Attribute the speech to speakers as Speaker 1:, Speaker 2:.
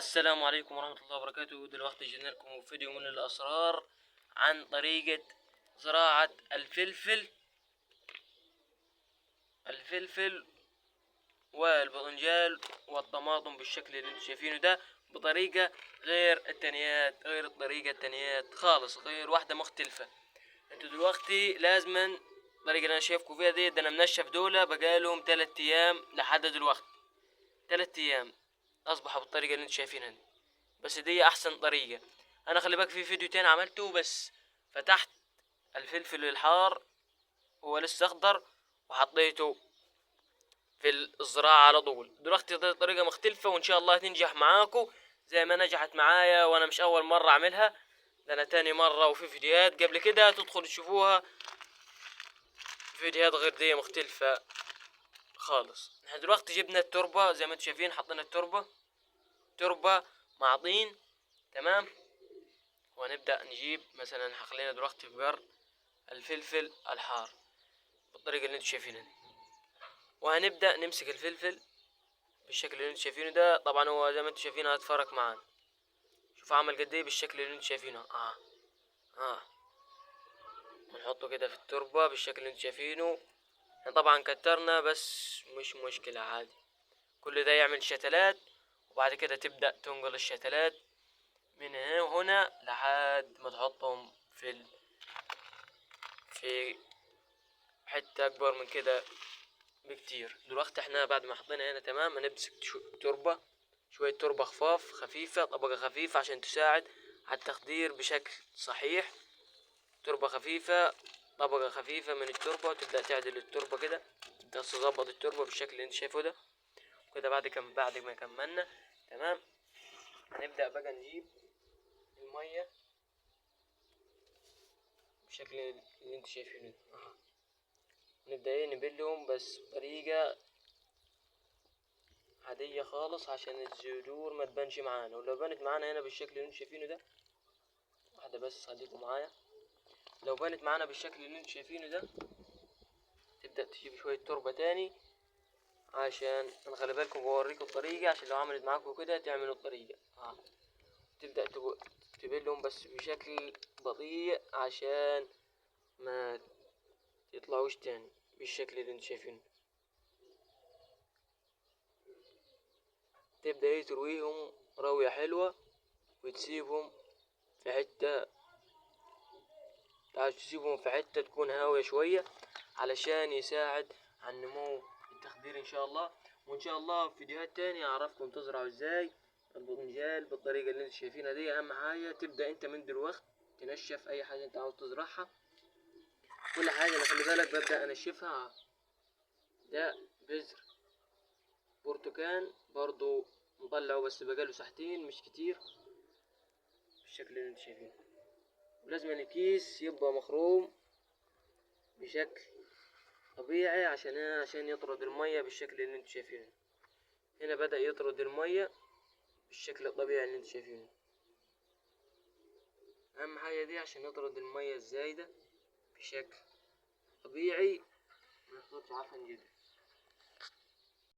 Speaker 1: السلام عليكم ورحمة الله وبركاته. دلوقتي جينا لكم فيديو من الأسرار عن طريقة زراعة الفلفل والباذنجان والطماطم بالشكل اللي انتم شايفينه ده، بطريقة غير الطريقة التانيات خالص، غير واحدة مختلفة. انتوا دلوقتي لازما الطريقة اللي انا شايفكم فيها دي، ده انا منشف دولة بقالهم 3 ايام لحد دلوقتي. 3 ايام اصبحوا بالطريقة اللي انتم شايفينها دي، بس دي احسن طريقة. انا خلي بالك في فيديو تاني عملته، بس فتحت الفلفل الحار هو لسه اخضر وحطيته في الزراعة على طول. دلوقتي دي طريقة مختلفة وان شاء الله تنجح معاكم زي ما نجحت معايا، وانا مش اول مرة اعملها، ده انا تاني مرة، وفي فيديوهات قبل كده تدخل تشوفوها، فيديوهات غير دي مختلفة خالص. احنا دلوقتي جبنا التربة زي ما انتم شايفين، حطينا تربة مع طين، تمام. وهنبدأ نجيب مثلا، خلينا دلوقتي في بقر الفلفل الحار بالطريقة اللي انتم شايفينها دي، وهنبدأ نمسك الفلفل بالشكل اللي انتم شايفينه ده. طبعا هو زي ما انتم شايفينه هتفرق معانا، شوف عمل قد ايه بالشكل اللي انتم شايفينه. ونحطه كده في التربة بالشكل اللي انتم شايفينه. احنا طبعا كترنا بس مش مشكلة، عادي. كل ده يعمل شتلات، وبعد كده تبدأ تنقل الشتلات من هنا وهنا لحد ما تحطهم في حتة اكبر من كده بكتير. دلوقتي احنا بعد ما حطينا هنا تمام، هنمسك شوية تربة خفيفة، طبقة خفيفة عشان تساعد على التخدير بشكل صحيح. تربة خفيفة، طبقة خفيفة من التربة، وتبدأ تعدل التربة كده، تبدأ تظبط التربة بالشكل اللي انت شايفه ده كده. بعد ما كملنا تمام، هنبدأ بقى نجيب المية بالشكل اللي انت شايفينه ده. نبدأ نبلهم بس بطريقة عادية خالص عشان الجذور ما تبانش معانا، ولو بانت معانا هنا بالشكل اللي انتم شايفينه ده، واحدة بس خليكم معايا، لو بانت معانا بالشكل اللي انتم شايفينه ده، تبدأ تجيب شوية تربة تاني، عشان انا خلي بالكم بوريكم الطريقة عشان لو عملت معاكم كده تعملوا الطريقة. تبدأ تبلهم بس بشكل بطيء عشان ما يطلعوش تاني بالشكل اللي انتم شايفينه. تبدأ ترويهم روية حلوة، وتسيبهم في حتة تكون هاوية شوية علشان يساعد على النمو التخدير ان شاء الله. وان شاء الله في فيديوهات تانية اعرفكم تزرعوا ازاي الباذنجان بالطريقة اللي انتم شايفينها دي. اهم حاجة تبدأ انت من دلوقتي تنشف اي حاجة انت عاوز تزرعها. كل حاجة انا خلي بالك ببدأ انشفها. ده بذر برتقان برضو مطلعه، بس بقاله ساعتين مش كتير بالشكل اللي انت شايفينه. ولازم الكيس يبقى مخروم بشكل طبيعي عشان يطرد المية بالشكل اللي انتم شايفينه. هنا بدأ يطرد المية بالشكل الطبيعي اللي انتم شايفينه. اهم حاجة دي عشان يطرد المية الزايدة بشكل طبيعي، ما يطردش عفن جدا.